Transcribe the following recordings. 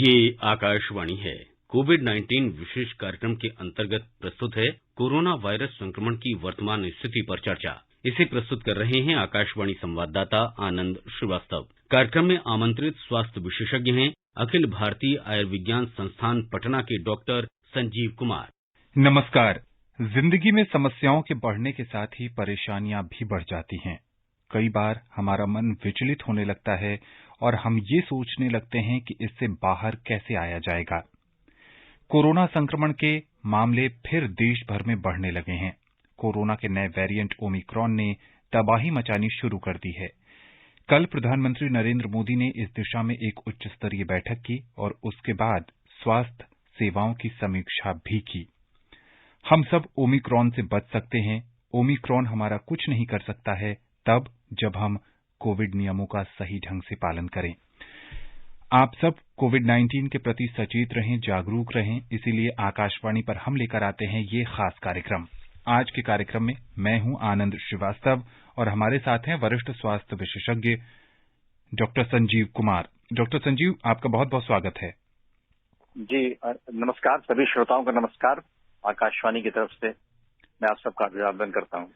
ये आकाशवाणी है। कोविड-19 विशेष कार्यक्रम के अंतर्गत प्रस्तुत है कोरोना वायरस संक्रमण की वर्तमान स्थिति पर चर्चा। इसे प्रस्तुत कर रहे हैं आकाशवाणी संवाददाता आनंद श्रीवास्तव। कार्यक्रम में आमंत्रित स्वास्थ्य विशेषज्ञ हैं अखिल भारतीय आयुर्विज्ञान संस्थान पटना के डॉक्टर संजीव कुमार। नमस्कार। जिंदगी में समस्याओं के बढ़ने के साथ ही परेशानियां भी बढ़ जाती हैं। कई बार हमारा मन विचलित होने लगता है और हम ये सोचने लगते हैं कि इससे बाहर कैसे आया जाएगा। कोरोना संक्रमण के मामले फिर देश भर में बढ़ने लगे हैं। कोरोना के नए वेरिएंट ओमिक्रॉन ने तबाही मचानी शुरू कर दी है। कल प्रधानमंत्री नरेंद्र मोदी ने इस दिशा में एक उच्च स्तरीय बैठक की और उसके बाद स्वास्थ्य सेवाओं की समीक्षा भी की। हम सब ओमिक्रॉन से बच सकते हैं। ओमिक्रॉन हमारा कुछ नहीं कर सकता है तब जब हम कोविड नियमों का सही ढंग से पालन करें। आप सब कोविड-19 के प्रति सचेत रहें, जागरूक रहें, इसीलिए आकाशवाणी पर हम लेकर आते हैं ये खास कार्यक्रम। आज के कार्यक्रम में मैं हूं आनंद श्रीवास्तव और हमारे साथ हैं वरिष्ठ स्वास्थ्य विशेषज्ञ डॉक्टर संजीव कुमार। डॉक्टर संजीव, आपका बहुत बहुत स्वागत है। जी नमस्कार, सभी श्रोताओं का नमस्कार। आकाशवाणी की तरफ से मैं आप सबका अभिवादन करता हूं।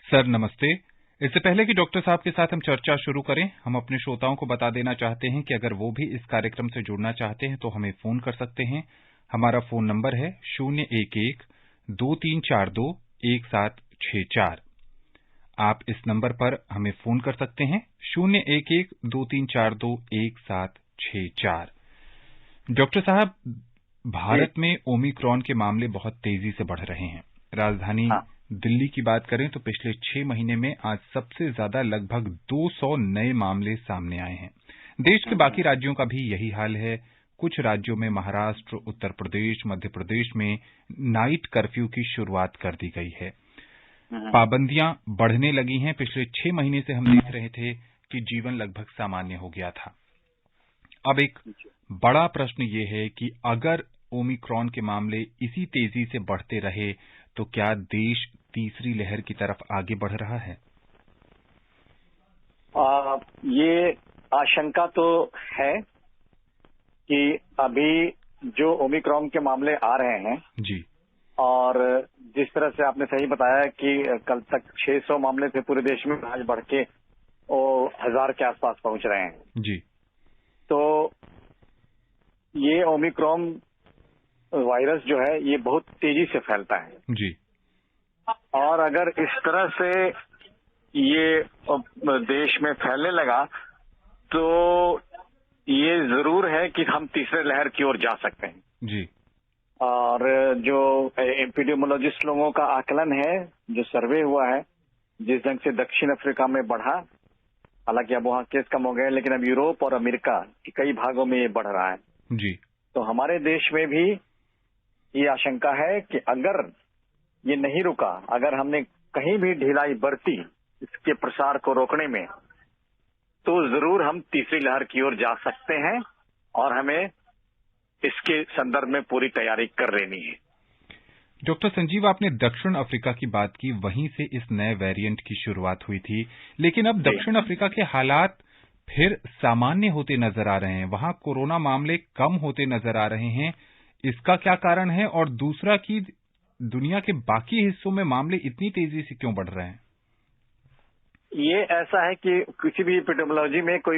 सर नमस्ते। इससे पहले कि डॉक्टर साहब के साथ हम चर्चा शुरू करें, हम अपने श्रोताओं को बता देना चाहते हैं कि अगर वो भी इस कार्यक्रम से जुड़ना चाहते हैं तो हमें फोन कर सकते हैं। हमारा फोन नंबर है 011-2342-1764। आप इस नंबर पर हमें फोन कर सकते हैं 011-2342-1764। डॉक्टर साहब, भारत में ओमिक्रॉन के मामले बहुत तेजी से बढ़ रहे हैं। राजधानी दिल्ली की बात करें तो पिछले 6 महीने में आज सबसे ज्यादा लगभग 200 नए मामले सामने आए हैं। देश के बाकी राज्यों का भी यही हाल है। कुछ राज्यों में महाराष्ट्र, उत्तर प्रदेश, मध्य प्रदेश में नाइट कर्फ्यू की शुरुआत कर दी गई है। पाबंदियां बढ़ने लगी हैं। पिछले 6 महीने से हम देख रहे थे कि जीवन लगभग सामान्य हो गया था। अब एक बड़ा प्रश्न ये है कि अगर ओमिक्रॉन के मामले इसी तेजी से बढ़ते रहे तो क्या देश तीसरी लहर की तरफ आगे बढ़ रहा है? ये आशंका तो है कि अभी जो ओमिक्रॉन के मामले आ रहे हैं जी, और जिस तरह से आपने सही बताया कि कल तक 600 मामले थे पूरे देश में, आज बढ़ के 1000 के आसपास पहुंच रहे हैं जी। तो ये ओमिक्रॉन वायरस जो है ये बहुत तेजी से फैलता है जी। और अगर इस तरह से ये देश में फैलने लगा तो ये जरूर है कि हम तीसरे लहर की ओर जा सकते हैं जी। और जो एपिडेमियोलॉजिस्ट लोगों का आकलन है, जो सर्वे हुआ है, जिस ढंग से दक्षिण अफ्रीका में बढ़ा, हालांकि अब वहां केस कम हो गए, लेकिन अब यूरोप और अमेरिका के कई भागों में ये बढ़ रहा है जी। तो हमारे देश में भी ये आशंका है कि अगर ये नहीं रुका, अगर हमने कहीं भी ढिलाई बरती इसके प्रसार को रोकने में, तो जरूर हम तीसरी लहर की ओर जा सकते हैं और हमें इसके संदर्भ में पूरी तैयारी कर लेनी है। डॉक्टर संजीव, आपने दक्षिण अफ्रीका की बात की, वहीं से इस नए वेरिएंट की शुरुआत हुई थी, लेकिन अब दक्षिण अफ्रीका के हालात फिर सामान्य होते नजर आ रहे हैं। वहां कोरोना मामले कम होते नजर आ रहे हैं। इसका क्या कारण है? और दूसरा कि दुनिया के बाकी हिस्सों में मामले इतनी तेजी से क्यों बढ़ रहे हैं? ये ऐसा है कि किसी भी एपिडेमियोलॉजी में कोई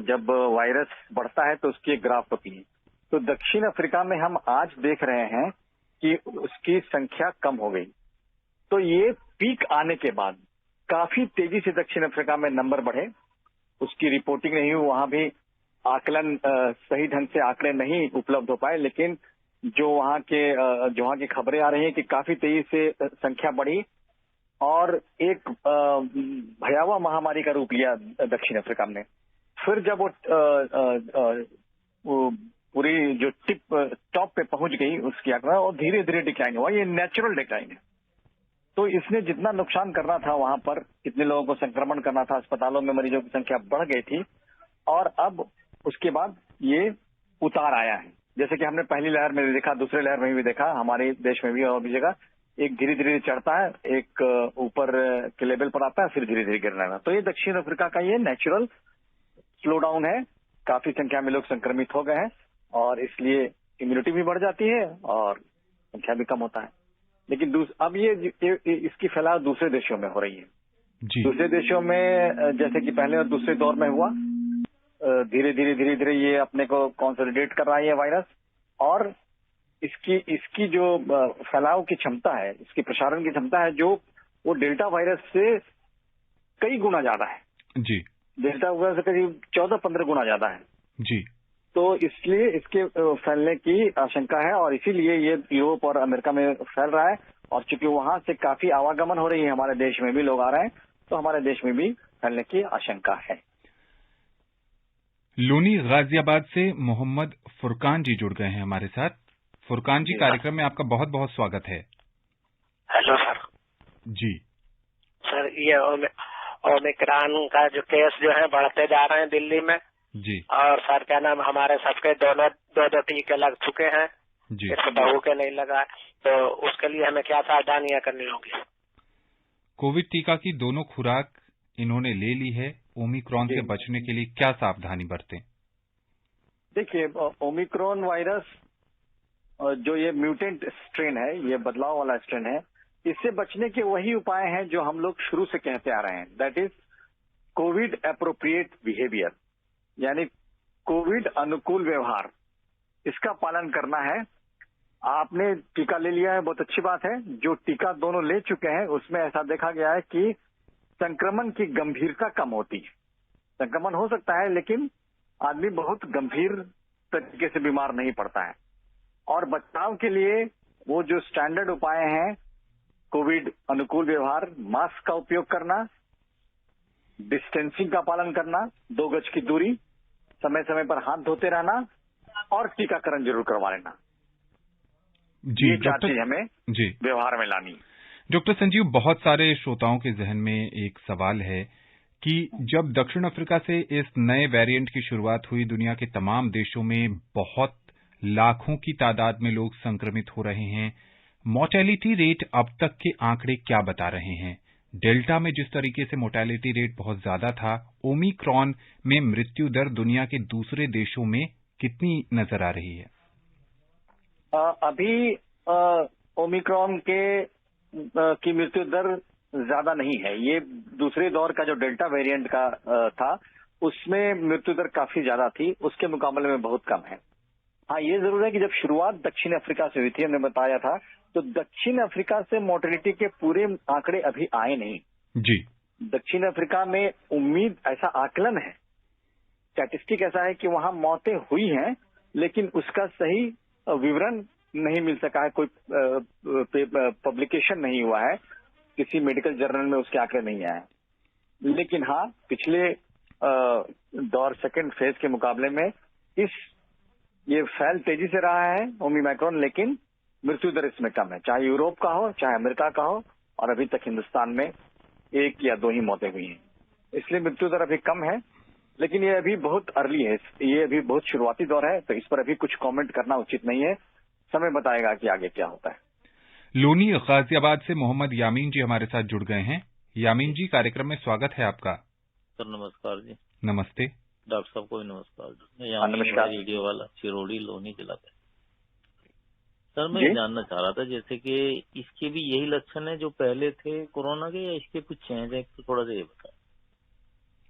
जब वायरस बढ़ता है तो उसकी एक ग्राफ होती है। तो दक्षिण अफ्रीका में हम आज देख रहे हैं कि उसकी संख्या कम हो गई। तो ये पीक आने के बाद काफी तेजी से दक्षिण अफ्रीका में नंबर बढ़े, उसकी रिपोर्टिंग नहीं हुई, वहां भी आकलन सही ढंग से आंकड़े नहीं उपलब्ध हो पाए, लेकिन जो वहां की खबरें आ रही हैं कि काफी तेजी से संख्या बढ़ी और एक भयावह महामारी का रूप लिया दक्षिण अफ्रीका में। फिर जब वो पूरी जो टॉप पे पहुंच गई उसकी आंकड़ा, और धीरे धीरे डिक्लाइन हुआ। ये नेचुरल डिक्लाइन है। तो इसने जितना नुकसान करना था वहां पर, कितने लोगों को संक्रमण करना था, अस्पतालों में मरीजों की संख्या बढ़ गई थी और अब उसके बाद ये उतार आया है। जैसे कि हमने पहली लहर में भी देखा, दूसरे लहर में भी देखा, हमारे देश में भी और भी जगह एक धीरे धीरे चढ़ता है, एक ऊपर के लेवल पर आता है, फिर धीरे धीरे गिरना है। तो ये दक्षिण अफ्रीका का ये नेचुरल स्लो डाउन है। काफी संख्या में लोग संक्रमित हो गए हैं और इसलिए इम्यूनिटी भी बढ़ जाती है और संख्या भी कम होता है। लेकिन अब ये इसकी फैलाव दूसरे देशों में हो रही है जी। दूसरे देशों में जैसे कि पहले और दूसरे दौर में हुआ, धीरे धीरे ये अपने को कंसोलिडेट कर रहा है ये वायरस, और इसकी जो फैलाव की क्षमता है, इसकी प्रसारण की क्षमता है, जो वो डेल्टा वायरस से कई गुना ज्यादा है। जी। डेल्टा वायरस से करीब 14-15 गुना ज्यादा है। जी। तो इसलिए इसके फैलने की आशंका है और इसीलिए ये यूरोप और अमेरिका में फैल रहा है। और चूंकि वहां से काफी आवागमन हो रही है, हमारे देश में भी लोग आ रहे हैं, तो हमारे देश में भी फैलने की आशंका है। लोनी गाजियाबाद से मोहम्मद फुरकान जी जुड़ गए हैं हमारे साथ। फुरकान जी, कार्यक्रम में आपका बहुत बहुत स्वागत है। Hello sir. जी सर, ये ओमिक्रॉन का जो केस जो है बढ़ते जा रहे हैं दिल्ली में जी, और सर क्या नाम, हमारे सबके दो टीके लग चुके हैं जी। इस बहू के नहीं लगा, तो उसके लिए हमें क्या सावधानियां करनी होगी? कोविड टीका की दोनों खुराक इन्होंने ले ली है। ओमिक्रॉन से बचने के लिए क्या सावधानी बरतें? देखिए, ओमिक्रॉन वायरस जो ये म्यूटेंट स्ट्रेन है, ये बदलाव वाला स्ट्रेन है, इससे बचने के वही उपाय हैं जो हम लोग शुरू से कहते आ रहे हैं, that is Covid appropriate behaviour, यानी कोविड अनुकूल व्यवहार। इसका पालन करना है। आपने टीका ले लिया है, बहुत अच्छी बात है। जो टीका दोनों ले चुके हैं उसमें ऐसा देखा गया है कि संक्रमण की गंभीरता कम होती है। संक्रमण हो सकता है लेकिन आदमी बहुत गंभीर तरीके से बीमार नहीं पड़ता है। और बचाव के लिए वो जो स्टैंडर्ड उपाय हैं, कोविड अनुकूल व्यवहार, मास्क का उपयोग करना, डिस्टेंसिंग का पालन करना, 2 गज की दूरी, समय समय पर हाथ धोते रहना और टीकाकरण जरूर करवा लेना। जी, ये 4 चीज हमें जी व्यवहार में लानी। डॉक्टर संजीव, बहुत सारे श्रोताओं के जहन में एक सवाल है कि जब दक्षिण अफ्रीका से इस नए वेरिएंट की शुरुआत हुई, दुनिया के तमाम देशों में बहुत लाखों की तादाद में लोग संक्रमित हो रहे हैं। मोर्टेलिटी रेट अब तक के आंकड़े क्या बता रहे हैं? डेल्टा में जिस तरीके से मोर्टेलिटी रेट बहुत ज्यादा था, ओमिक्रॉन में मृत्यु दर दुनिया के दूसरे देशों में कितनी नजर आ रही है? अभी ओमिक्रॉन की मृत्यु दर ज्यादा नहीं है। ये दूसरे दौर का जो डेल्टा वेरिएंट का था, उसमें मृत्यु दर काफी ज्यादा थी, उसके मुकाबले में बहुत कम है। हाँ, ये जरूर है कि जब शुरुआत दक्षिण अफ्रीका से हुई थी, हमने बताया था, तो दक्षिण अफ्रीका से मोर्टेलिटी के पूरे आंकड़े अभी आए नहीं। जी। दक्षिण अफ्रीका में उम्मीद, ऐसा आकलन है, स्टैटिस्टिक ऐसा है कि वहां मौतें हुई हैं, लेकिन उसका सही विवरण नहीं मिल सका है, कोई पब्लिकेशन नहीं हुआ है, किसी मेडिकल जर्नल में उसके आंकड़े नहीं आए। लेकिन हाँ, पिछले दौर सेकेंड फेज के मुकाबले में ये फैल तेजी से रहा है ओमिक्रॉन, लेकिन मृत्यु दर इसमें कम है, चाहे यूरोप का हो चाहे अमेरिका का हो, और अभी तक हिंदुस्तान में 1 या 2 ही मौतें हुई हैं। इसलिए मृत्यु दर अभी कम है, लेकिन ये अभी बहुत अर्ली है, ये अभी बहुत शुरुआती दौर है, तो इस पर अभी कुछ कमेंट करना उचित नहीं है। समय बताएगा कि आगे क्या होता है। लोनी गाजियाबाद से मोहम्मद यामीन जी हमारे साथ जुड़ गए हैं। यामीन जी, कार्यक्रम में स्वागत है आपका। सर नमस्कार जी। नमस्ते। डॉक्टर साहब को भी नमस्कार। नमस्कार। रेडियो वाला चिरोड़ी लोनी जिला का। सर मैं जानना चाह रहा था, जैसे कि इसके भी यही लक्षण है जो पहले थे कोरोना के, या इसके कुछ चेंज है, तो थोड़ा सा ये बताएं।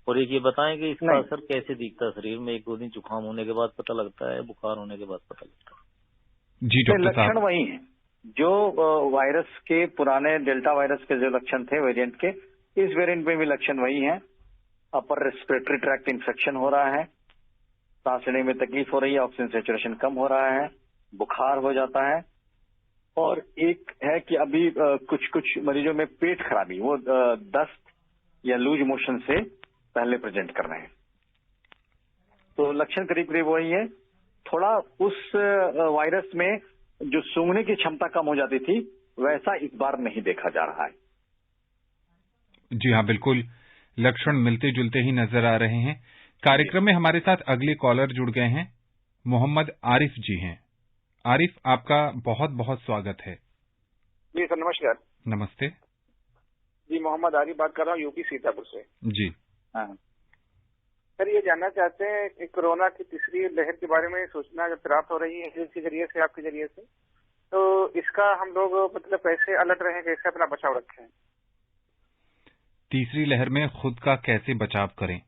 और एक ये बताएं कि इसका असर कैसे दिखता है शरीर में? 1-2 दिन जुकाम होने के बाद पता लगता है, बुखार होने के बाद पता लगता है? जी डॉक्टर साहब, लक्षण वही है जो वायरस के, पुराने डेल्टा वायरस के जो लक्षण थे वेरिएंट के, इस वेरिएंट में भी लक्षण वही है। अपर रेस्पिरेटरी ट्रैक्ट इन्फेक्शन हो रहा है, सांस लेने में तकलीफ हो रही है, ऑक्सीजन सेचुरेशन कम हो रहा है, बुखार हो जाता है, और एक है कि अभी कुछ मरीजों में पेट खराबी, वो दस्त या लूज मोशन से पहले प्रेजेंट कर रहे हैं। तो लक्षण करीब करीब वही है। थोड़ा उस वायरस में जो सूंघने की क्षमता कम हो जाती थी, वैसा इस बार नहीं देखा जा रहा है। जी हाँ, बिल्कुल लक्षण मिलते जुलते ही नजर आ रहे हैं। कार्यक्रम में हमारे साथ अगले कॉलर जुड़ गए हैं, मोहम्मद आरिफ जी हैं। आरिफ, आपका बहुत बहुत स्वागत है। जी सर, नमस्कार। नमस्ते जी, मोहम्मद आरिफ बात कर रहा हूँ, यूपी सीतापुर से। जी। हाँ। सर ये जानना चाहते हैं कि कोरोना की तीसरी लहर के बारे में सूचना जो प्राप्त हो रही है न्यूज के जरिए से, आपके जरिए से, तो इसका हम लोग मतलब कैसे अलर्ट रहें, कैसे अपना बचाव रखें? तीसरी लहर में खुद का कैसे बचाव करें?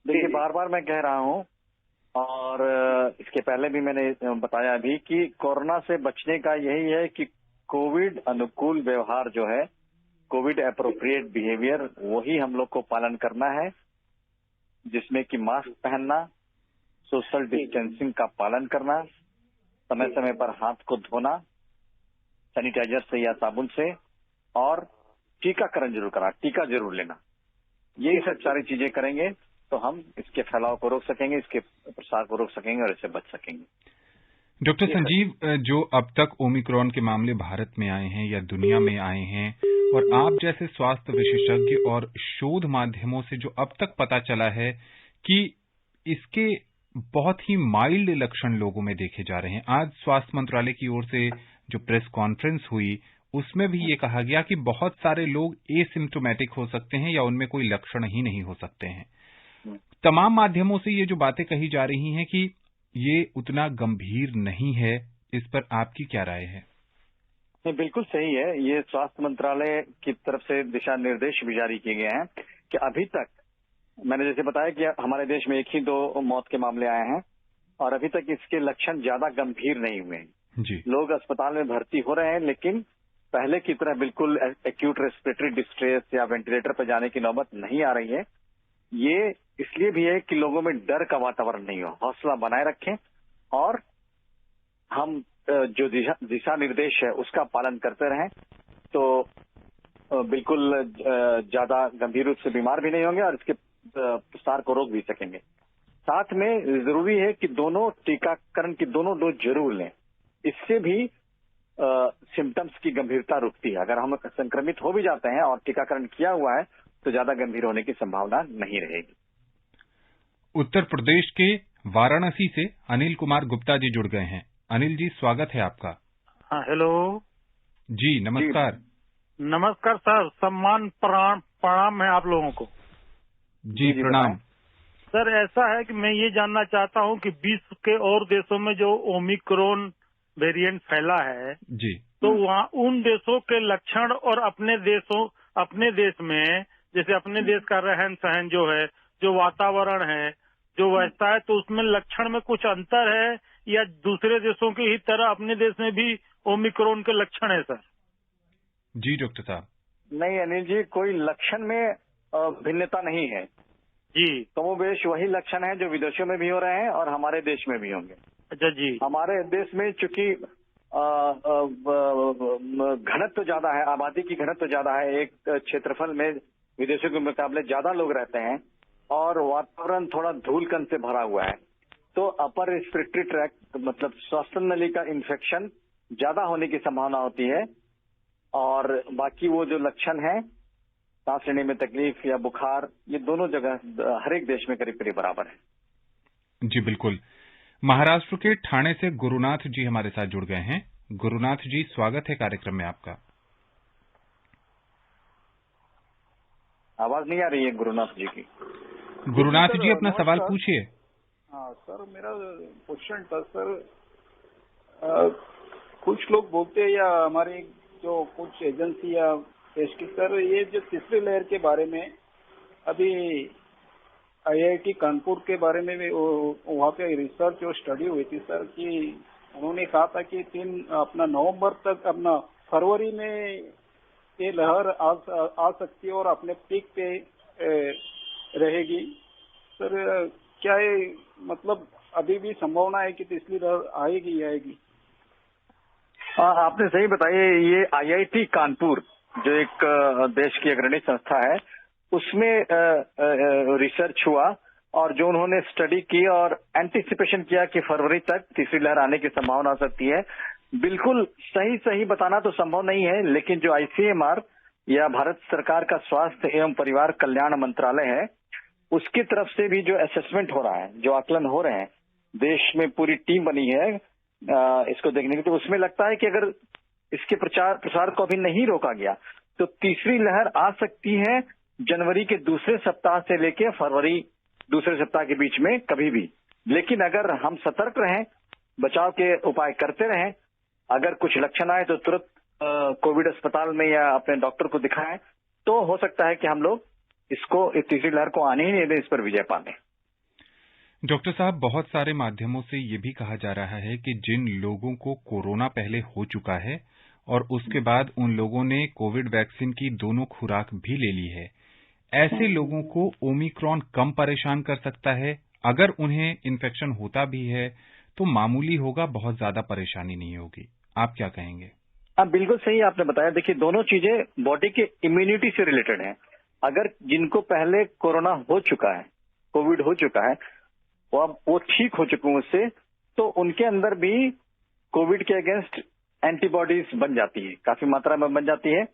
देखिए, बार बार मैं कह रहा हूं और इसके पहले भी मैंने बताया अभी कि कोरोना से बचने का यही है कि कोविड अनुकूल व्यवहार जो है, कोविड एप्रोप्रिएट बिहेवियर, वही हम लोग को पालन करना है, जिसमें कि मास्क पहनना, सोशल डिस्टेंसिंग का पालन करना, समय समय पर हाथ को धोना सैनिटाइजर से या साबुन से, और टीकाकरण जरूर करा, टीका जरूर लेना। यही सब सारी चीजें करेंगे तो हम इसके फैलाव को रोक सकेंगे, इसके प्रसार को रोक सकेंगे और इससे बच सकेंगे। डॉक्टर संजीव, जो अब तक ओमिक्रॉन के मामले भारत में आए हैं या दुनिया में आए हैं, और आप जैसे स्वास्थ्य विशेषज्ञ और शोध माध्यमों से जो अब तक पता चला है कि इसके बहुत ही माइल्ड लक्षण लोगों में देखे जा रहे हैं। आज स्वास्थ्य मंत्रालय की ओर से जो प्रेस कॉन्फ्रेंस हुई, उसमें भी ये कहा गया कि बहुत सारे लोग एसिम्प्टोमेटिक हो सकते हैं या उनमें कोई लक्षण ही नहीं हो सकते हैं। तमाम माध्यमों से ये जो बातें कही जा रही हैं कि ये उतना गंभीर नहीं है, इस पर आपकी क्या राय है? नहीं, बिल्कुल सही है। ये स्वास्थ्य मंत्रालय की तरफ से दिशा निर्देश भी जारी किए गए हैं कि अभी तक मैंने जैसे बताया कि हमारे देश में 1 ही 2 मौत के मामले आए हैं और अभी तक इसके लक्षण ज्यादा गंभीर नहीं हुए हैं जी। लोग अस्पताल में भर्ती हो रहे हैं, लेकिन पहले की तरह बिल्कुल एक्यूट रेस्पिरेटरी डिस्ट्रेस या वेंटिलेटर पर जाने की नौबत नहीं आ रही है। ये इसलिए भी है कि लोगों में डर का वातावरण नहीं हो, हौसला बनाए रखें और हम जो दिशा निर्देश है उसका पालन करते रहें तो बिल्कुल ज्यादा गंभीर रूप से बीमार भी नहीं होंगे और इसके प्रसार को रोक भी सकेंगे। साथ में जरूरी है कि दोनों टीकाकरण की दोनों डोज जरूर लें, इससे भी सिम्टम्स की गंभीरता रुकती है। अगर हम संक्रमित हो भी जाते हैं और टीकाकरण किया हुआ है तो ज्यादा गंभीर होने की संभावना नहीं रहेगी। उत्तर प्रदेश के वाराणसी से अनिल कुमार गुप्ता जी जुड़ गए हैं। अनिल जी, स्वागत है आपका। हाँ, हेलो जी, नमस्कार। नमस्कार सर, सम्मान प्रणाम है आप लोगों को। जी प्रणाम सर। ऐसा है कि मैं ये जानना चाहता हूँ कि विश्व के और देशों में जो ओमिक्रॉन वेरिएंट फैला है जी, तो वहाँ उन देशों के लक्षण और अपने देश में, जैसे अपने देश का रहन सहन जो है, जो वातावरण है, जो व्यवस्था है, तो उसमें लक्षण में कुछ अंतर है या दूसरे देशों की ही तरह अपने देश में भी ओमिक्रॉन के लक्षण है सर? जी डॉक्टर साहब। नहीं अनिल जी, कोई लक्षण में भिन्नता नहीं है जी। कमोबेश वही लक्षण है जो विदेशों में भी हो रहे हैं और हमारे देश में भी होंगे। अच्छा जी। हमारे देश में चूंकि घनत्व ज्यादा है, आबादी की घनत्व ज्यादा है, एक क्षेत्रफल में विदेशों के मुकाबले ज्यादा लोग रहते हैं और वातावरण थोड़ा धूलकण से भरा हुआ है, तो अपर रेस्पिरेटरी ट्रैक्ट मतलब श्वसन नली का इन्फेक्शन ज्यादा होने की संभावना होती है। और बाकी वो जो लक्षण है, सांस लेने में तकलीफ या बुखार, ये दोनों जगह हर एक देश में करीब करीब बराबर है। जी बिल्कुल। महाराष्ट्र के ठाणे से गुरुनाथ जी हमारे साथ जुड़ गए हैं। गुरुनाथ जी, स्वागत है कार्यक्रम में आपका। आवाज नहीं आ रही है गुरुनाथ जी की। गुरुनाथ जी, अपना सवाल पूछिए। हाँ सर, मेरा क्वेश्चन था सर, कुछ लोग बोलते हैं या हमारी जो कुछ एजेंसी या देश की सर, ये जो तीसरी लहर के बारे में अभी IIT कानपुर के बारे में वहाँ पे रिसर्च और स्टडी हुई थी सर, कि उन्होंने कहा था कि नवंबर तक फरवरी में ये लहर आ सकती है और अपने पीक पे रहेगी। सर क्या है, मतलब अभी भी संभावना है कि तीसरी लहर आएगी? आपने सही बताया। ये IIT कानपुर जो एक देश की अग्रणी संस्था है, उसमें रिसर्च हुआ और जो उन्होंने स्टडी की और एंटिसिपेशन किया कि फरवरी तक तीसरी लहर आने की संभावना हो सकती है। बिल्कुल सही बताना तो संभव नहीं है, लेकिन जो ICMR या भारत सरकार का स्वास्थ्य एवं परिवार कल्याण मंत्रालय है, उसकी तरफ से भी जो असेसमेंट हो रहा है, जो आकलन हो रहे हैं, देश में पूरी टीम बनी है इसको देखने की, तो उसमें लगता है कि अगर इसके प्रसार को अभी नहीं रोका गया तो तीसरी लहर आ सकती है जनवरी के दूसरे सप्ताह से लेकर फरवरी दूसरे सप्ताह के बीच में कभी भी। लेकिन अगर हम सतर्क रहें, बचाव के उपाय करते रहें, अगर कुछ लक्षण आए तो तुरंत कोविड अस्पताल में या अपने डॉक्टर को दिखाएं, तो हो सकता है कि हम लोग इसको, इस तीसरी लहर को आने ही नहीं दें, इस पर विजय पा लें। डॉक्टर साहब, बहुत सारे माध्यमों से ये भी कहा जा रहा है कि जिन लोगों को कोरोना पहले हो चुका है और उसके बाद उन लोगों ने कोविड वैक्सीन की दोनों खुराक भी ले ली है, ऐसे लोगों को ओमिक्रॉन कम परेशान कर सकता है। अगर उन्हें इन्फेक्शन होता भी है तो मामूली होगा, बहुत ज्यादा परेशानी नहीं होगी। आप क्या कहेंगे? हाँ, बिल्कुल सही आपने बताया। देखिए, दोनों चीजें बॉडी के इम्यूनिटी से रिलेटेड हैं। अगर जिनको पहले कोरोना हो चुका है, कोविड हो चुका है, वो ठीक हो चुके हैं उससे, तो उनके अंदर भी कोविड के अगेंस्ट एंटीबॉडीज बन जाती है, काफी मात्रा में बन जाती है।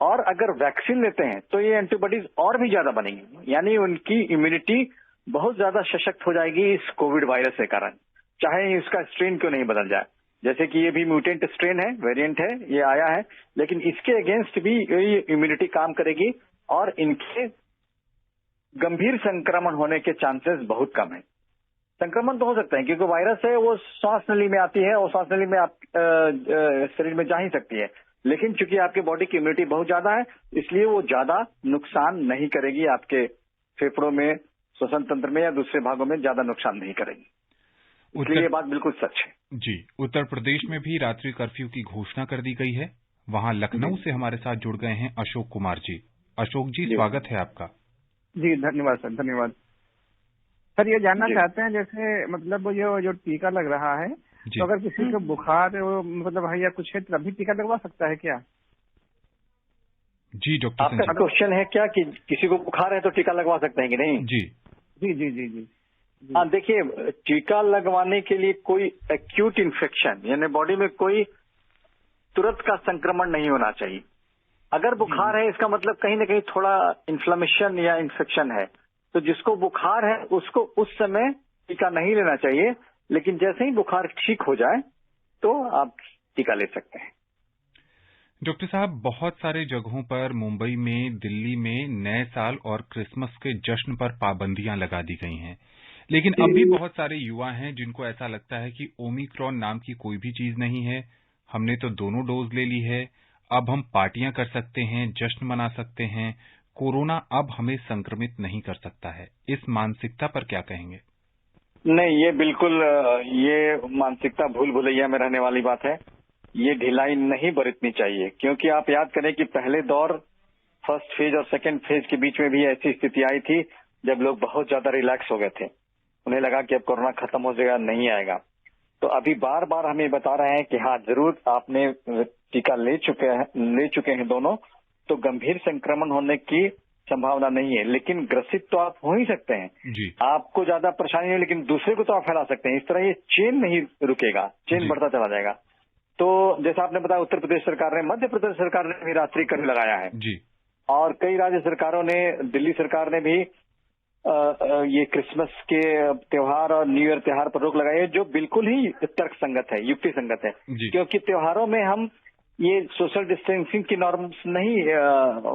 और अगर वैक्सीन लेते हैं तो ये एंटीबॉडीज और भी ज्यादा बनेंगी, यानी उनकी इम्यूनिटी बहुत ज्यादा सशक्त हो जाएगी इस कोविड वायरस के कारण, चाहे इसका स्ट्रेन क्यों नहीं बदल जाए। जैसे कि ये भी म्यूटेंट स्ट्रेन है, वेरिएंट है, ये आया है, लेकिन इसके अगेंस्ट भी ये इम्यूनिटी काम करेगी और इनके गंभीर संक्रमण होने के चांसेस बहुत कम है। संक्रमण तो हो सकता है क्योंकि वायरस है, वो श्वास नली में आती है और श्वास नली में आप शरीर में जा ही सकती है, लेकिन चूंकि आपके बॉडी की इम्यूनिटी बहुत ज्यादा है, इसलिए वो ज्यादा नुकसान नहीं करेगी, आपके फेफड़ों में, श्वसन तंत्र में या दूसरे भागों में ज्यादा नुकसान नहीं करेगी। इसलिए ये बात बिल्कुल सच है। जी, उत्तर प्रदेश में भी रात्रि कर्फ्यू की घोषणा कर दी गई है। वहां लखनऊ से हमारे साथ जुड़ गए हैं अशोक कुमार जी। अशोक जी, स्वागत है आपका। जी, धन्यवाद सर, धन्यवाद सर। ये जानना चाहते हैं, जैसे मतलब जो टीका लग रहा है, तो अगर किसी को बुखार मतलब है या कुछ है, तभी टीका लगवा सकता है क्या? जी डॉक्टर, आपका क्वेश्चन है क्या कि किसी को बुखार है तो टीका लगवा सकते हैं कि नहीं? जी जी जी जी जी। हाँ, देखिए, टीका लगवाने के लिए कोई एक्यूट इन्फेक्शन यानी बॉडी में कोई तुरंत का संक्रमण नहीं होना चाहिए। अगर बुखार है, इसका मतलब कहीं ना कहीं थोड़ा इन्फ्लेमेशन या इन्फेक्शन है, तो जिसको बुखार है उसको उस समय टीका नहीं लेना चाहिए, लेकिन जैसे ही बुखार ठीक हो जाए तो आप टीका ले सकते हैं। डॉक्टर साहब, बहुत सारे जगहों पर, मुंबई में, दिल्ली में नए साल और क्रिसमस के जश्न पर पाबंदियां लगा दी गई हैं, लेकिन अब भी बहुत सारे युवा हैं जिनको ऐसा लगता है कि ओमिक्रॉन नाम की कोई भी चीज नहीं है, हमने तो दोनों डोज ले ली है, अब हम पार्टियां कर सकते हैं, जश्न मना सकते हैं, कोरोना अब हमें संक्रमित नहीं कर सकता है। इस मानसिकता पर क्या कहेंगे? नहीं, ये बिल्कुल, ये मानसिकता भूल भुलैया में रहने वाली बात है। ये ढिलाई नहीं बरतनी चाहिए, क्योंकि आप याद करें कि पहले दौर, फर्स्ट फेज और सेकेंड फेज के बीच में भी ऐसी स्थिति आई थी जब लोग बहुत ज्यादा रिलैक्स हो गए थे, उन्हें लगा कि अब कोरोना खत्म हो जाएगा, नहीं आएगा। तो अभी बार बार हमें बता रहे हैं कि हाँ, जरूर आपने टीका ले चुके हैं दोनों, तो गंभीर संक्रमण होने की संभावना नहीं है, लेकिन ग्रसित तो आप हो ही सकते हैं जी। आपको ज्यादा परेशानी है, लेकिन दूसरे को तो आप फैला सकते हैं। इस तरह ये चेन नहीं रुकेगा, चेन बढ़ता चला जाएगा। तो जैसा आपने बताया, उत्तर प्रदेश सरकार ने, मध्य प्रदेश सरकार ने भी रात्रि कर्फ्यू लगाया है जी, और कई राज्य सरकारों ने, दिल्ली सरकार ने भी ये क्रिसमस के त्योहार और न्यू ईयर त्योहार पर रोक लगाई है, जो बिल्कुल ही तर्क संगत है, युक्ति संगत है, क्योंकि त्योहारों में हम ये सोशल डिस्टेंसिंग की नॉर्म्स नहीं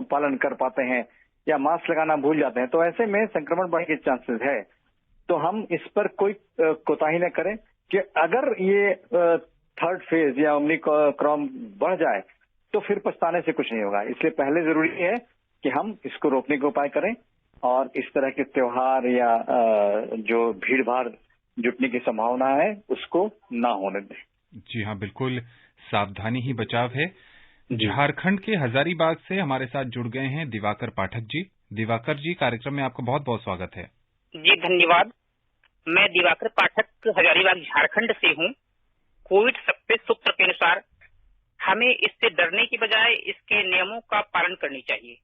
पालन कर पाते हैं या मास्क लगाना भूल जाते हैं, तो ऐसे में संक्रमण बढ़ने के चांसेस है। तो हम इस पर कोई कोताही न करें कि अगर ये थर्ड फेज या ओमिक्रॉन बढ़ जाए तो फिर पछताने से कुछ नहीं होगा। इसलिए पहले जरूरी है कि हम इसको रोकने के उपाय करें और इस तरह के त्योहार या जो भीड़ भाड़ जुटने की संभावना है उसको ना होने दें। जी हाँ, बिल्कुल, सावधानी ही बचाव है। झारखंड के हजारीबाग से हमारे साथ जुड़ गए हैं दिवाकर पाठक जी। दिवाकर जी, कार्यक्रम में आपका बहुत बहुत स्वागत है। जी धन्यवाद। मैं दिवाकर पाठक हजारीबाग झारखंड से हूँ। कोविड सप्ताह सूत्र के अनुसार हमें इससे डरने की बजाय इसके नियमों का पालन करनी चाहिए।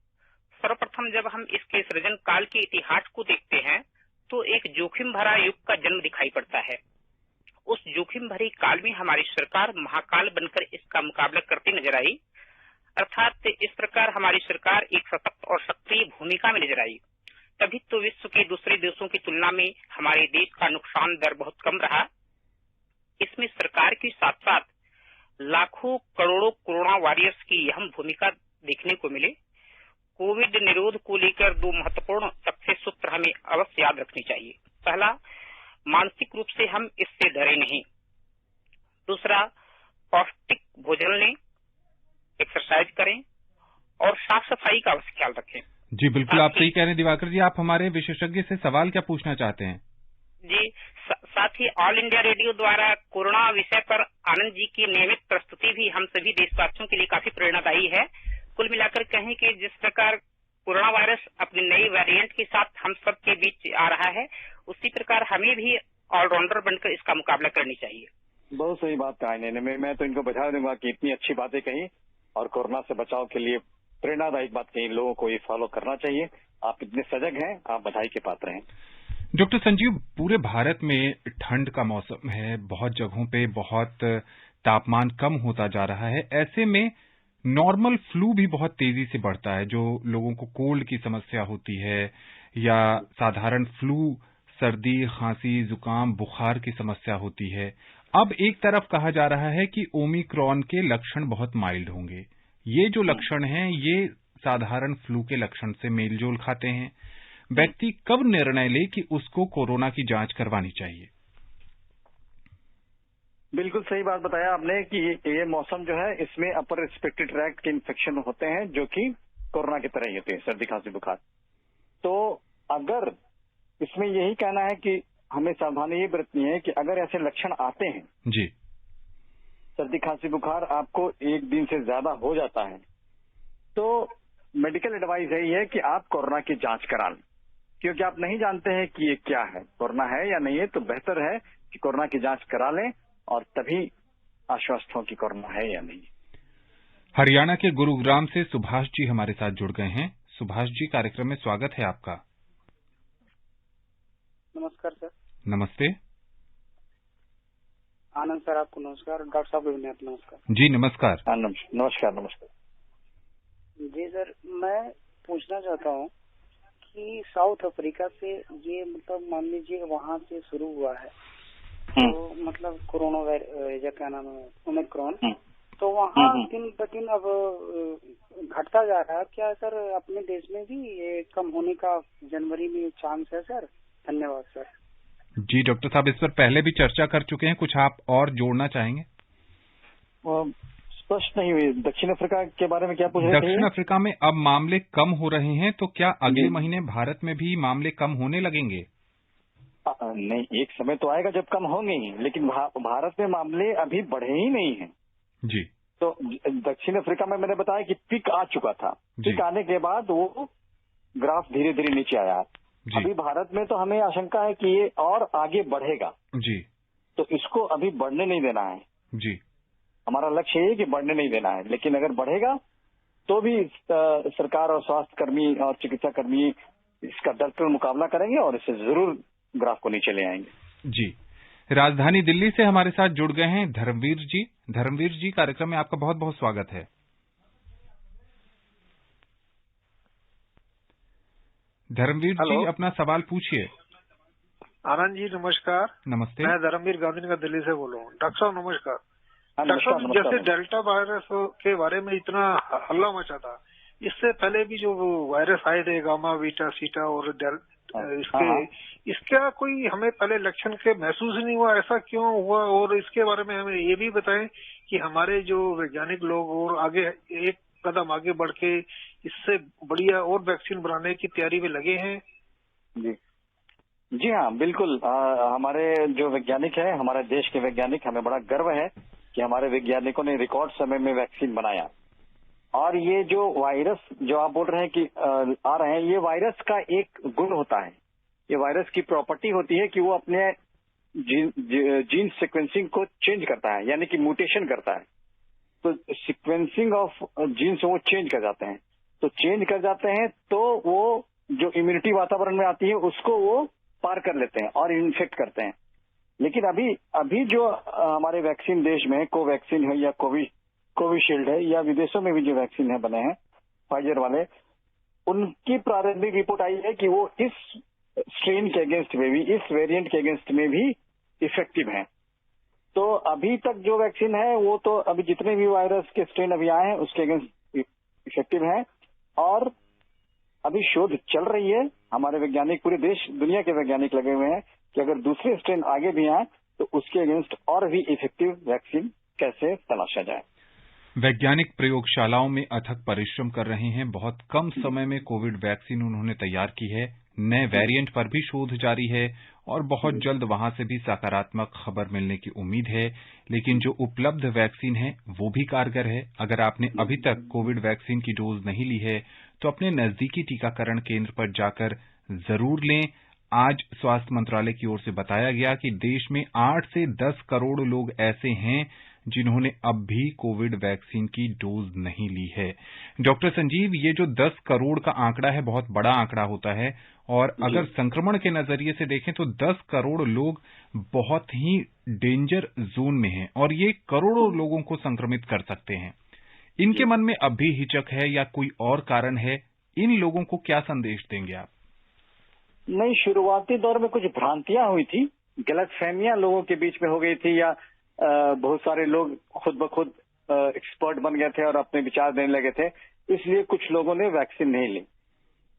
सर्वप्रथम जब हम इसके सृजन काल के इतिहास को देखते हैं तो एक जोखिम भरा युग का जन्म दिखाई पड़ता है। उस जोखिम भरी काल में हमारी सरकार महाकाल बनकर इसका मुकाबला करती नजर आई, अर्थात इस प्रकार हमारी सरकार एक सशक्त और सक्रिय भूमिका में नजर आई। तभी तो विश्व के दूसरे देशों की तुलना में हमारे देश का नुकसान दर बहुत कम रहा। इसमें सरकार के साथ साथ लाखों करोड़ों कोरोना वॉरियर्स की अहम भूमिका देखने को मिले। कोविड निरोध को लेकर 2 महत्वपूर्ण सक्सेस सूत्र हमें अवश्य याद रखने चाहिए। पहला, मानसिक रूप से हम इससे डरे नहीं। दूसरा, पौष्टिक भोजन लें, एक्सरसाइज करें और साफ सफाई का अवश्य ख्याल रखें। जी बिल्कुल, आप सही कह रहे हैं दिवाकर जी। आप हमारे विशेषज्ञ से सवाल क्या पूछना चाहते हैं? जी, साथ ही ऑल इंडिया रेडियो द्वारा कोरोना विषय पर आनंद जी की नियमित प्रस्तुति भी हम सभी देशवासियों के लिए काफी प्रेरणादायी है। कुल मिलाकर कहें कि जिस प्रकार कोरोना वायरस अपनी नई वेरिएंट के साथ हम सब के बीच आ रहा है, उसी प्रकार हमें भी ऑलराउंडर बनकर इसका मुकाबला करनी चाहिए। बहुत सही बात कहा इन्होंने। मैं तो इनको बधा दूंगा कि इतनी अच्छी बातें कही और कोरोना से बचाव के लिए प्रेरणादायक बात कही। लोगों को ये फॉलो करना चाहिए। आप इतने सजग हैं, आप बधाई के पात्र हैं। डॉक्टर संजीव, पूरे भारत में ठंड का मौसम है, बहुत जगहों पे बहुत तापमान कम होता जा रहा है। ऐसे में नॉर्मल फ्लू भी बहुत तेजी से बढ़ता है। जो लोगों को कोल्ड की समस्या होती है या साधारण फ्लू, सर्दी, खांसी, जुकाम, बुखार की समस्या होती है, अब एक तरफ कहा जा रहा है कि ओमिक्रॉन के लक्षण बहुत माइल्ड होंगे। ये जो लक्षण हैं, ये साधारण फ्लू के लक्षण से मेलजोल खाते हैं। व्यक्ति कब निर्णय ले कि उसको कोरोना की जांच करवानी चाहिए? बिल्कुल सही बात बताया आपने कि ये मौसम जो है, इसमें अपर रेस्पिरेटरी ट्रैक्ट के इन्फेक्शन होते हैं जो कि कोरोना की तरह ही होते हैं, सर्दी खांसी बुखार। तो अगर इसमें यही कहना है कि हमें सावधानी ये बरतनी है कि अगर ऐसे लक्षण आते हैं जी, सर्दी खांसी बुखार आपको एक दिन से ज्यादा हो जाता है, तो मेडिकल एडवाइस यही है कि आप कोरोना की जांच करा लें, क्योंकि आप नहीं जानते हैं कि ये क्या है, कोरोना है या नहीं है। तो बेहतर है कि कोरोना की जांच करा लें और तभी आश्वस्त हों कि कोरोना है या नहीं। हरियाणा के गुरुग्राम से सुभाष जी हमारे साथ जुड़ गए हैं। सुभाष जी, कार्यक्रम में स्वागत है आपका। नमस्कार सर। नमस्ते। आनंद सर, आपको नमस्कार। डॉक्टर साहब को नमस्कार। जी नमस्कार। नमस्कार। नमस्कार जी सर, मैं पूछना चाहता हूँ कि साउथ अफ्रीका से ये मतलब मान लीजिए वहाँ से शुरू हुआ है, तो मतलब कोरोना वायरस क्या नाम है, ओमिक्रॉन, तो वहाँ दिन ब दिन अब घटता जा रहा है। क्या सर अपने देश में भी ये कम होने का जनवरी में चांस है सर? धन्यवाद सर। जी डॉक्टर साहब, इस पर पहले भी चर्चा कर चुके हैं, कुछ आप और जोड़ना चाहेंगे? स्पष्ट नहीं हुई। दक्षिण अफ्रीका के बारे में क्या पूछ रहे थे? दक्षिण अफ्रीका में अब मामले कम हो रहे हैं, तो क्या अगले महीने भारत में भी मामले कम होने लगेंगे? नहीं, एक समय तो आएगा जब कम होंगे ही, लेकिन भारत में मामले अभी बढ़े ही नहीं हैं। जी। तो दक्षिण अफ्रीका में मैंने बताया कि पीक आ चुका था। पीक आने के बाद वो ग्राफ धीरे धीरे नीचे आया। अभी भारत में तो हमें आशंका है कि ये और आगे बढ़ेगा। जी। तो इसको अभी बढ़ने नहीं देना है। जी। हमारा लक्ष्य ये है कि बढ़ने नहीं देना है, लेकिन अगर बढ़ेगा तो भी सरकार और स्वास्थ्य कर्मी और चिकित्सा कर्मी इसका डटकर मुकाबला करेंगे और इससे जरूर ग्राफ को नीचे ले आएंगे। जी। राजधानी दिल्ली से हमारे साथ जुड़ गए हैं धर्मवीर जी। धर्मवीर जी, कार्यक्रम में आपका बहुत बहुत स्वागत है। धर्मवीर जी, अपना सवाल पूछिए। आनंद जी नमस्कार। नमस्ते। मैं धर्मवीर गांधीनगर दिल्ली से बोल रहा हूँ। डॉक्टर साहब नमस्कार। डॉक्टर साहब, जैसे डेल्टा वायरस के बारे में इतना हल्ला मचा था, इससे पहले भी जो वायरस आए थे गामा, बीटा, सीटा और इसका कोई हमें पहले लक्षण के महसूस नहीं हुआ, ऐसा क्यों हुआ? और इसके बारे में हमें ये भी बताएं कि हमारे जो वैज्ञानिक लोग और आगे एक कदम आगे बढ़ के इससे बढ़िया और वैक्सीन बनाने की तैयारी में लगे हैं। जी हाँ, बिल्कुल। हमारे जो वैज्ञानिक हैं, हमारे देश के वैज्ञानिक, हमें बड़ा गर्व है कि हमारे वैज्ञानिकों ने रिकॉर्ड समय में वैक्सीन बनाया। और ये जो वायरस जो आप बोल रहे हैं कि आ रहे हैं, ये वायरस का एक गुण होता है, ये वायरस की प्रॉपर्टी होती है कि वो अपने जीन सीक्वेंसिंग को चेंज करता है, यानी कि म्यूटेशन करता है। तो सीक्वेंसिंग ऑफ जीन्स वो चेंज कर जाते हैं। तो चेंज कर जाते हैं तो वो जो इम्यूनिटी वातावरण में आती है उसको वो पार कर लेते हैं और इन्फेक्ट करते हैं। लेकिन अभी जो हमारे वैक्सीन देश में कोवैक्सीन है या कोविशील्ड है या विदेशों में भी जो वैक्सीन है बने हैं फाइजर वाले, उनकी प्रारंभिक रिपोर्ट आई है कि वो इस स्ट्रेन के अगेंस्ट में भी, इस वेरिएंट के अगेंस्ट में भी इफेक्टिव हैं। तो अभी तक जो वैक्सीन है वो तो अभी जितने भी वायरस के स्ट्रेन अभी आए हैं उसके अगेंस्ट इफेक्टिव हैं। और अभी शोध चल रही है। हमारे वैज्ञानिक, पूरे देश दुनिया के वैज्ञानिक लगे हुए हैं कि अगर दूसरे स्ट्रेन आगे भी आए तो उसके अगेंस्ट और भी इफेक्टिव वैक्सीन कैसे तलाशा जाए। वैज्ञानिक प्रयोगशालाओं में अथक परिश्रम कर रहे हैं। बहुत कम समय में कोविड वैक्सीन उन्होंने तैयार की है। नए वेरिएंट पर भी शोध जारी है और बहुत जल्द वहां से भी सकारात्मक खबर मिलने की उम्मीद है। लेकिन जो उपलब्ध वैक्सीन है वो भी कारगर है। अगर आपने अभी तक कोविड वैक्सीन की डोज नहीं ली है तो अपने नजदीकी टीकाकरण केंद्र पर जाकर जरूर लें। आज स्वास्थ्य मंत्रालय की ओर से बताया गया कि देश में 8 से 10 करोड़ लोग ऐसे हैं जिन्होंने अब भी कोविड वैक्सीन की डोज नहीं ली है। डॉक्टर संजीव, ये जो 10 करोड़ का आंकड़ा है बहुत बड़ा आंकड़ा होता है और अगर संक्रमण के नजरिए से देखें तो 10 करोड़ लोग बहुत ही डेंजर जोन में हैं और ये करोड़ों लोगों को संक्रमित कर सकते हैं। इनके मन में अब भी हिचक है या कोई और कारण है? इन लोगों को क्या संदेश देंगे आप? नहीं, शुरुआती दौर में कुछ भ्रांतियां हुई थी, गलतफहमियां लोगों के बीच में हो गई थी या बहुत सारे लोग खुद ब खुद एक्सपर्ट बन गए थे और अपने विचार देने लगे थे, इसलिए कुछ लोगों ने वैक्सीन नहीं ली।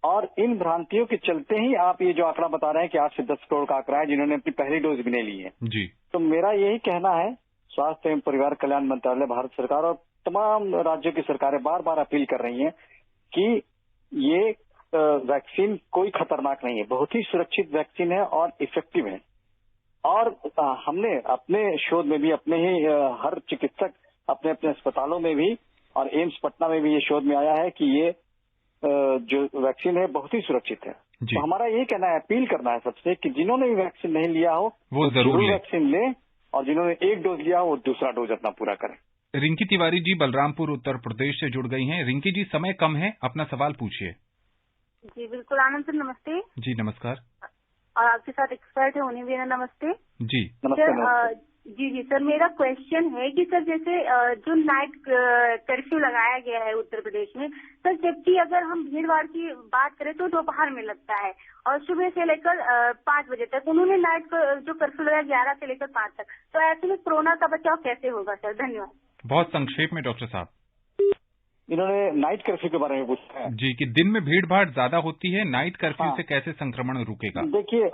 और इन भ्रांतियों के चलते ही आप ये जो आंकड़ा बता रहे हैं कि 8 से 10 करोड़ का आंकड़ा है जिन्होंने अपनी पहली डोज भी नहीं ली है जी। तो मेरा यही कहना है, स्वास्थ्य एवं परिवार कल्याण मंत्रालय, भारत सरकार और तमाम राज्यों की सरकारें बार बार अपील कर रही हैं कि ये वैक्सीन कोई खतरनाक नहीं है, बहुत ही सुरक्षित वैक्सीन है और इफेक्टिव है। और हमने अपने शोध में भी अपने ही हर चिकित्सक अपने अपने अस्पतालों में भी और एम्स पटना में भी ये शोध में आया है कि ये जो वैक्सीन है बहुत ही सुरक्षित है। तो हमारा यही कहना है, अपील करना है सबसे कि जिन्होंने भी वैक्सीन नहीं लिया हो वो जरूर वैक्सीन ले और जिन्होंने एक डोज लिया हो वो दूसरा डोज अपना पूरा करें। रिंकी तिवारी जी बलरामपुर उत्तर प्रदेश से जुड़ गई हैं। रिंकी जी, समय कम है, अपना सवाल पूछिए। जी बिल्कुल, आनंद सर नमस्ते। जी नमस्कार। और आपके साथ एक्सपर्ट है उन्हें भी नमस्ते। जी नमस्ते। जी सर, मेरा क्वेश्चन है कि सर जैसे जो नाइट कर्फ्यू लगाया गया है उत्तर प्रदेश में सर, जबकि अगर हम भीड़ भाड़ की बात करें तो दोपहर में लगता है और सुबह से लेकर 5 बजे तक, उन्होंने नाइट जो कर्फ्यू लगाया 11 से लेकर 5 तक, तो ऐसे में कोरोना का बचाव कैसे होगा सर? धन्यवाद। बहुत संक्षेप में डॉक्टर साहब। इन्होंने नाइट कर्फ्यू के बारे में पूछा है जी, कि दिन में भीड़ भाड़ ज्यादा होती है, नाइट कर्फ्यू से कैसे संक्रमण रुकेगा? देखिए,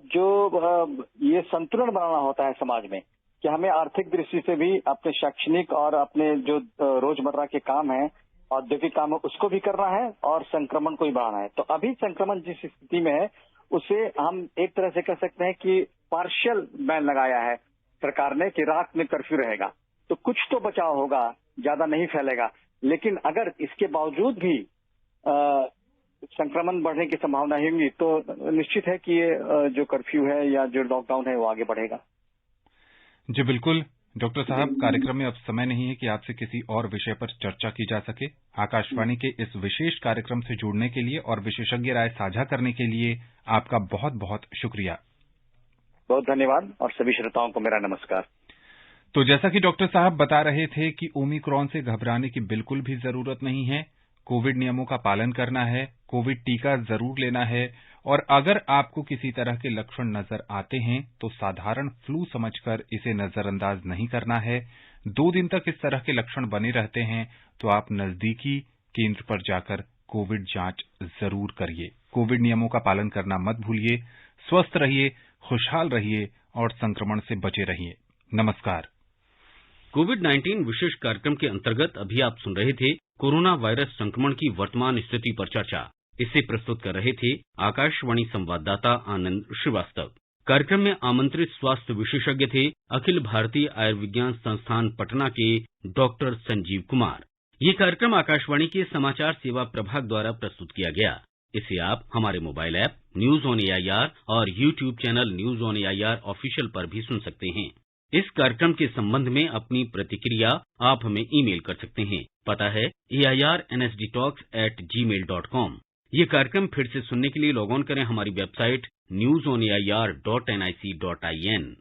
जो ये संतुलन बनाना होता है समाज में कि हमें आर्थिक दृष्टि से भी अपने शैक्षणिक और अपने जो रोजमर्रा के काम है, औद्योगिक काम है, उसको भी करना है और संक्रमण को भी बढ़ाना है। तो अभी संक्रमण जिस स्थिति में है उसे हम एक तरह से कह सकते हैं कि पार्शियल बैन लगाया है सरकार ने कि रात में कर्फ्यू रहेगा, तो कुछ तो बचाव होगा, ज्यादा नहीं फैलेगा। लेकिन अगर इसके बावजूद भी संक्रमण बढ़ने की संभावना होगी तो निश्चित है कि ये जो कर्फ्यू है या जो लॉकडाउन है वो आगे बढ़ेगा। जी बिल्कुल डॉक्टर साहब, कार्यक्रम में अब समय नहीं है कि आपसे किसी और विषय पर चर्चा की जा सके। आकाशवाणी के इस विशेष कार्यक्रम से जुड़ने के लिए और विशेषज्ञ राय साझा करने के लिए आपका बहुत बहुत शुक्रिया। बहुत धन्यवाद और सभी श्रोताओं को मेरा नमस्कार। तो जैसा कि डॉक्टर साहब बता रहे थे कि ओमिक्रॉन से घबराने की बिल्कुल भी जरूरत नहीं है। कोविड नियमों का पालन करना है, कोविड टीका जरूर लेना है और अगर आपको किसी तरह के लक्षण नजर आते हैं तो साधारण फ्लू समझकर इसे नजरअंदाज नहीं करना है। 2 दिन तक इस तरह के लक्षण बने रहते हैं तो आप नजदीकी केंद्र पर जाकर कोविड जांच जरूर करिए। कोविड नियमों का पालन करना मत भूलिए। स्वस्थ रहिए, खुशहाल रहिए और संक्रमण से बचे रहिए। नमस्कार। कोविड-19 विशेष कार्यक्रम के अंतर्गत अभी आप सुन रहे थे कोरोना वायरस संक्रमण की वर्तमान स्थिति पर चर्चा। इसे प्रस्तुत कर रहे थे आकाशवाणी संवाददाता आनंद श्रीवास्तव। कार्यक्रम में आमंत्रित स्वास्थ्य विशेषज्ञ थे अखिल भारतीय आयुर्विज्ञान संस्थान पटना के डॉक्टर संजीव कुमार। ये कार्यक्रम आकाशवाणी के समाचार सेवा प्रभाग द्वारा प्रस्तुत किया गया। इसे आप हमारे mobile app news on AIR और YouTube channel news on AIR official पर भी सुन सकते हैं। इस कार्यक्रम के संबंध में अपनी प्रतिक्रिया आप हमें ईमेल कर सकते हैं। पता है airnsdtalks@gmail.com। ये कार्यक्रम फिर से सुनने के लिए लॉग ऑन करें हमारी वेबसाइट newsonair.nic.in।